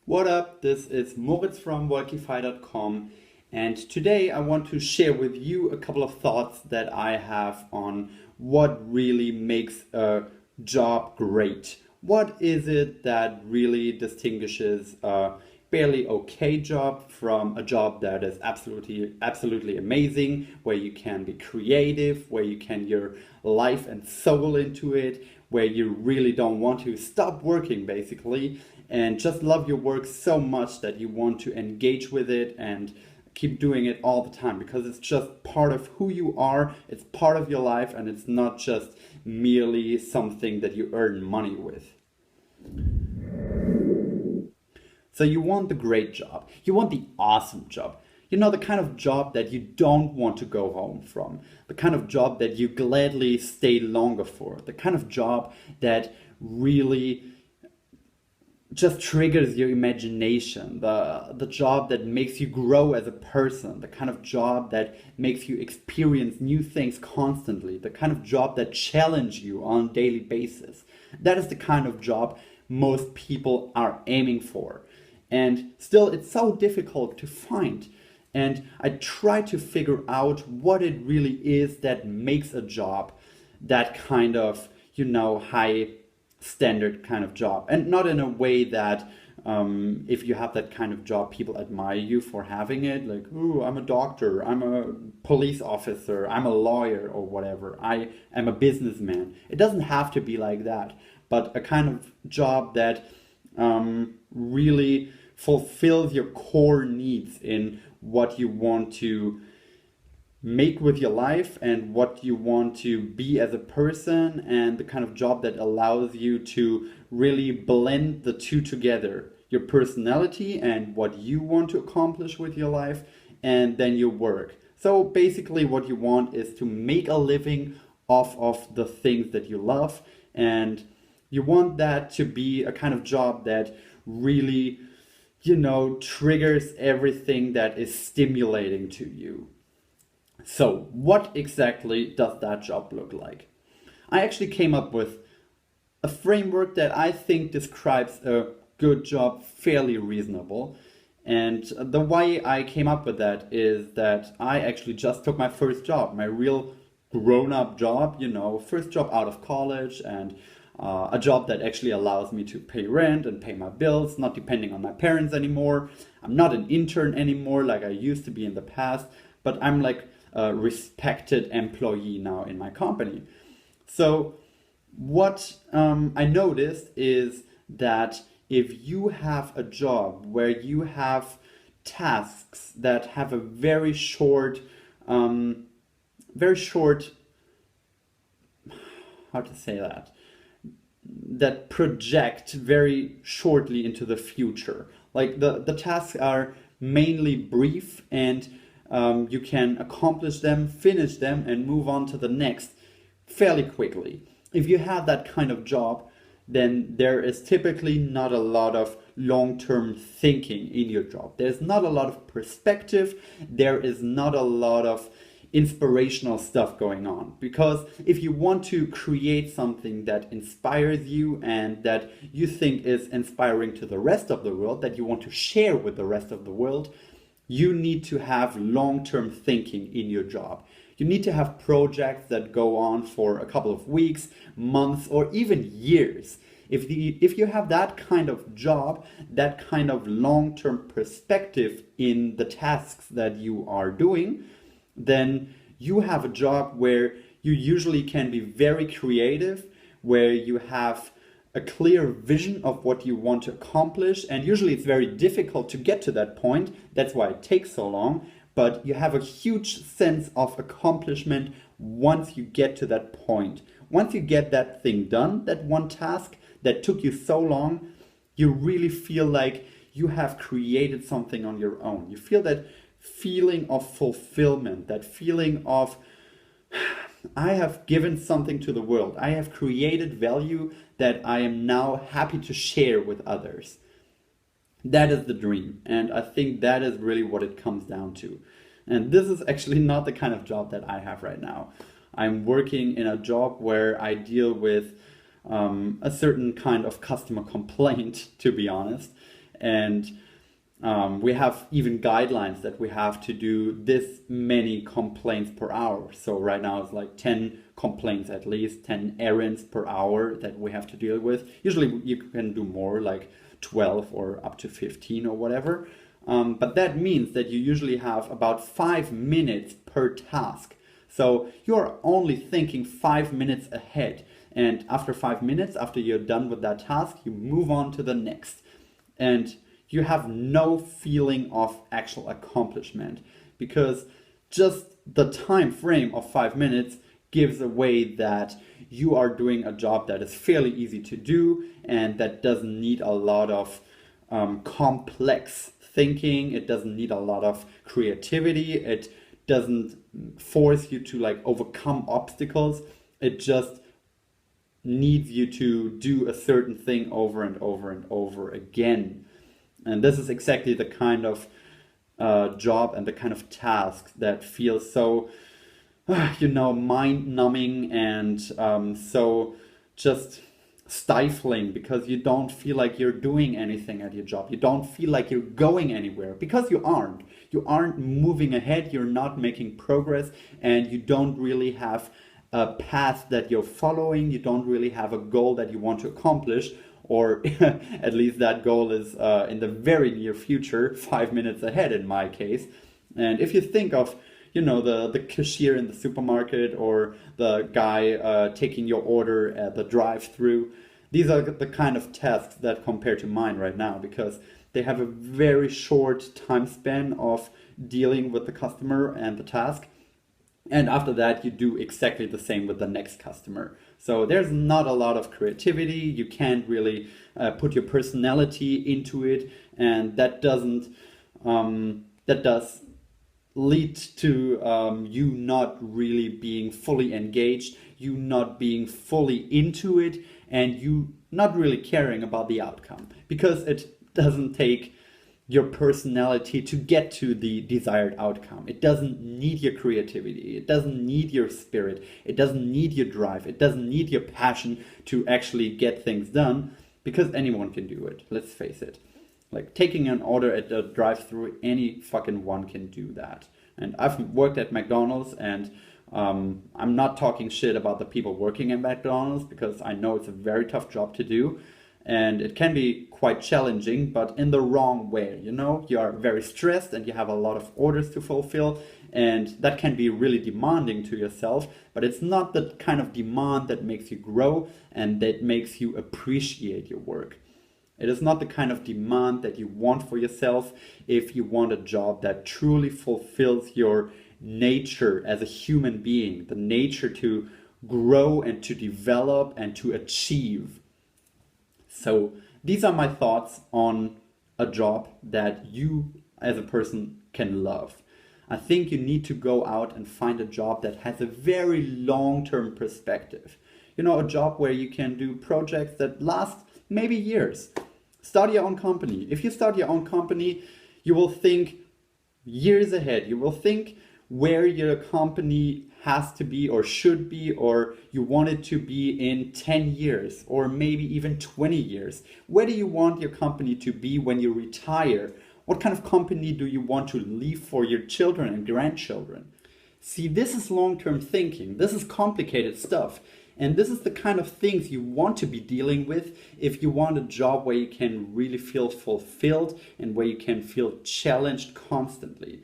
What up? This is Moritz from Wolkify.com, and today I want to share with you a couple of thoughts that I have on what really makes a job great. What is it that really distinguishes a barely okay job from a job that is absolutely amazing, where you can be creative, where you can your life and soul into it, where you really don't want to stop working basically and just love your work so much that you want to engage with it and keep doing it all the time because it's just part of who you are, it's part of your life, and it's not just merely something that you earn money with. So you want the great job, you want the awesome job, the kind of job that you don't want to go home from, the kind of job that you gladly stay longer for, the kind of job that really just triggers your imagination, the job that makes you grow as a person, the kind of job that makes you experience new things constantly, the kind of job that challenges you on a daily basis. That is the kind of job most people are aiming for. And still, it's so difficult to find. And I try to figure out what it really is that makes a job that kind of, high standard kind of job, and not in a way that if you have that kind of job, people admire you for having it, like, oh, I'm a doctor, I'm a police officer, I'm a lawyer, or whatever, I am a businessman. It doesn't have to be like that, but a kind of job that really fulfills your core needs in what you want to make with your life and what you want to be as a person, and the kind of job that allows you to really blend the two together, your personality and what you want to accomplish with your life, and then your work. So basically what you want is to make a living off of the things that you love, and you want that to be a kind of job that really triggers everything that is stimulating to you. So what exactly does that job look like? I actually came up with a framework that I think describes a good job fairly reasonable. And the way I came up with that is that I actually just took my first job, my real grown-up job, first job out of college, and a job that actually allows me to pay rent and pay my bills, not depending on my parents anymore. I'm not an intern anymore like I used to be in the past, but I'm like a respected employee now in my company. So what I noticed is that if you have a job where you have tasks that have a very short, how to say that project very shortly into the future. Like the tasks are mainly brief, and you can accomplish them, finish them, and move on to the next fairly quickly. If you have that kind of job, then there is typically not a lot of long-term thinking in your job. There's not a lot of perspective. There is not a lot of inspirational stuff going on. Because if you want to create something that inspires you and that you think is inspiring to the rest of the world, that you want to share with the rest of the world, you need to have long-term thinking in your job. You need to have projects that go on for a couple of weeks, months, or even years. If you have that kind of job, that kind of long-term perspective in the tasks that you are doing, then you have a job where you usually can be very creative, where you have a clear vision of what you want to accomplish, and usually it's very difficult to get to that point. That's why it takes so long, but you have a huge sense of accomplishment once you get to that point. Once you get that thing done, that one task that took you so long, you really feel like you have created something on your own. You feel that feeling of fulfillment, that feeling of I have given something to the world. I have created value that I am now happy to share with others. That is the dream. And I think that is really what it comes down to. And this is actually not the kind of job that I have right now. I'm working in a job where I deal with a certain kind of customer complaint, to be honest. And we have even guidelines that we have to do this many complaints per hour. So right now it's like 10 complaints at least, 10 errands per hour that we have to deal with. Usually you can do more, like 12 or up to 15 or whatever. But that means that you usually have about 5 minutes per task. So you're only thinking 5 minutes ahead. And after 5 minutes, after you're done with that task, you move on to the next. And you have no feeling of actual accomplishment, because just the time frame of 5 minutes gives away that you are doing a job that is fairly easy to do and that doesn't need a lot of complex thinking. It doesn't need a lot of creativity. It doesn't force you to like overcome obstacles. It just needs you to do a certain thing over and over and over again. And this is exactly the kind of job and the kind of task that feels so, mind-numbing and so just stifling, because you don't feel like you're doing anything at your job. You don't feel like you're going anywhere, because you aren't. You aren't moving ahead, you're not making progress, and you don't really have a path that you're following. You don't really have a goal that you want to accomplish, or at least that goal is in the very near future, 5 minutes ahead in my case. And if you think of, the cashier in the supermarket, or the guy taking your order at the drive-through, these are the kind of tasks that compare to mine right now, because they have a very short time span of dealing with the customer and the task. And after that, you do exactly the same with the next customer. So there's not a lot of creativity. You can't really put your personality into it, and that does lead to you not really being fully engaged, you not being fully into it, and you not really caring about the outcome, because it doesn't take your personality to get to the desired outcome. It doesn't need your creativity. It doesn't need your spirit. It doesn't need your drive. It doesn't need your passion to actually get things done, because anyone can do it. Let's face it. Like taking an order at a drive-thru, any fucking one can do that. And I've worked at McDonald's, and I'm not talking shit about the people working at McDonald's, because I know it's a very tough job to do. And it can be quite challenging, but in the wrong way. You are very stressed and you have a lot of orders to fulfill, and that can be really demanding to yourself, but it's not the kind of demand that makes you grow and that makes you appreciate your work. It is not the kind of demand that you want for yourself if you want a job that truly fulfills your nature as a human being, the nature to grow and to develop and to achieve. So these are my thoughts on a job that you as a person can love. I think you need to go out and find a job that has a very long-term perspective. A job where you can do projects that last maybe years. Start your own company. If you start your own company, you will think years ahead. You will think where your company has to be or should be, or you want it to be in 10 years or maybe even 20 years. Where do you want your company to be when you retire? What kind of company do you want to leave for your children and grandchildren? See, this is long-term thinking. This is complicated stuff. And this is the kind of things you want to be dealing with if you want a job where you can really feel fulfilled and where you can feel challenged constantly.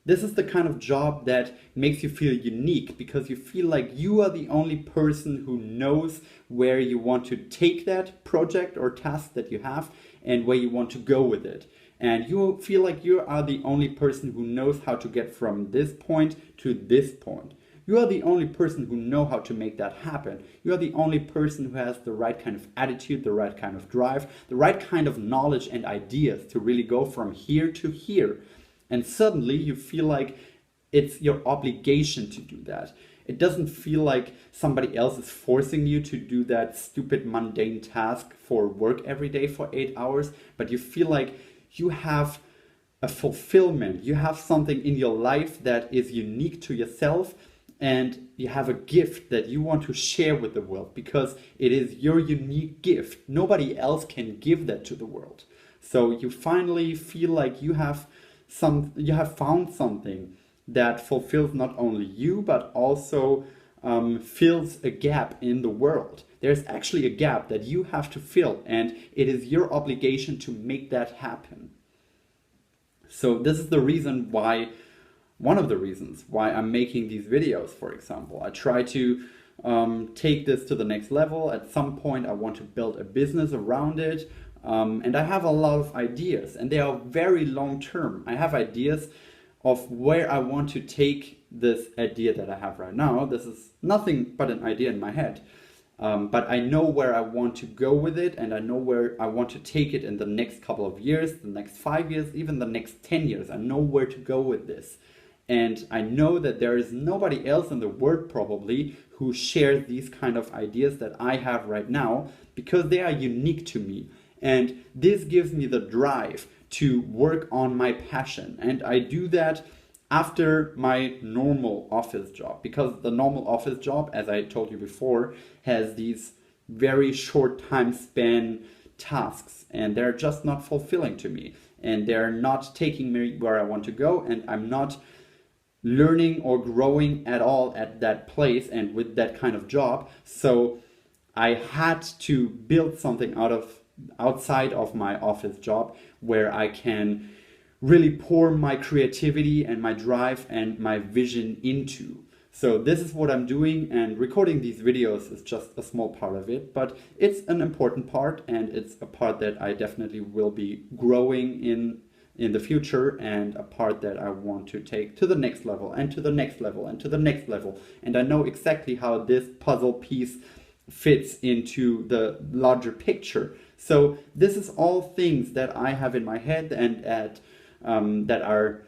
This is the kind of job that makes you feel unique, because you feel like you are the only person who knows where you want to take that project or task that you have and where you want to go with it. And you feel like you are the only person who knows how to get from this point to this point. You are the only person who knows how to make that happen. You are the only person who has the right kind of attitude, the right kind of drive, the right kind of knowledge and ideas to really go from here to here. And suddenly you feel like it's your obligation to do that. It doesn't feel like somebody else is forcing you to do that stupid mundane task for work every day for 8 hours, but you feel like you have a fulfillment. You have something in your life that is unique to yourself, and you have a gift that you want to share with the world because it is your unique gift. Nobody else can give that to the world. So you finally feel like you have found something that fulfills not only you, but also fills a gap in the world. There's actually a gap that you have to fill, and it is your obligation to make that happen. So this is the reason why, one of the reasons why I'm making these videos, for example. I try to take this to the next level. At some point I want to build a business around it. And I have a lot of ideas, and they are very long term. I have ideas of where I want to take this idea that I have right now. This is nothing but an idea in my head. But I know where I want to go with it, and I know where I want to take it in the next couple of years, the next 5 years, even the next 10 years. I know where to go with this. And I know that there is nobody else in the world probably who shares these kind of ideas that I have right now, because they are unique to me. And this gives me the drive to work on my passion. And I do that after my normal office job, because the normal office job, as I told you before, has these very short time span tasks, and they're just not fulfilling to me, and they're not taking me where I want to go, and I'm not learning or growing at all at that place and with that kind of job. So I had to build something outside of my office job where I can really pour my creativity and my drive and my vision into. So this is what I'm doing, and recording these videos is just a small part of it, but it's an important part, and it's a part that I definitely will be growing in the future, and a part that I want to take to the next level and to the next level and to the next level. And I know exactly how this puzzle piece fits into the larger picture. So this is all things that I have in my head, and that are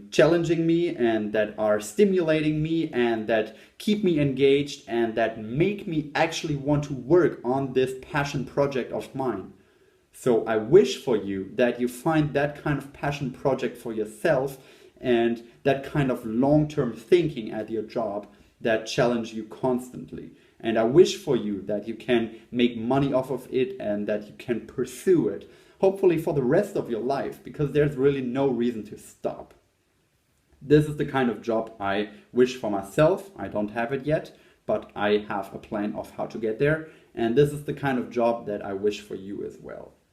challenging me, and that are stimulating me, and that keep me engaged, and that make me actually want to work on this passion project of mine. So I wish for you that you find that kind of passion project for yourself, and that kind of long-term thinking at your job that challenge you constantly. And I wish for you that you can make money off of it, and that you can pursue it, hopefully for the rest of your life, because there's really no reason to stop. This is the kind of job I wish for myself. I don't have it yet, but I have a plan of how to get there. And this is the kind of job that I wish for you as well.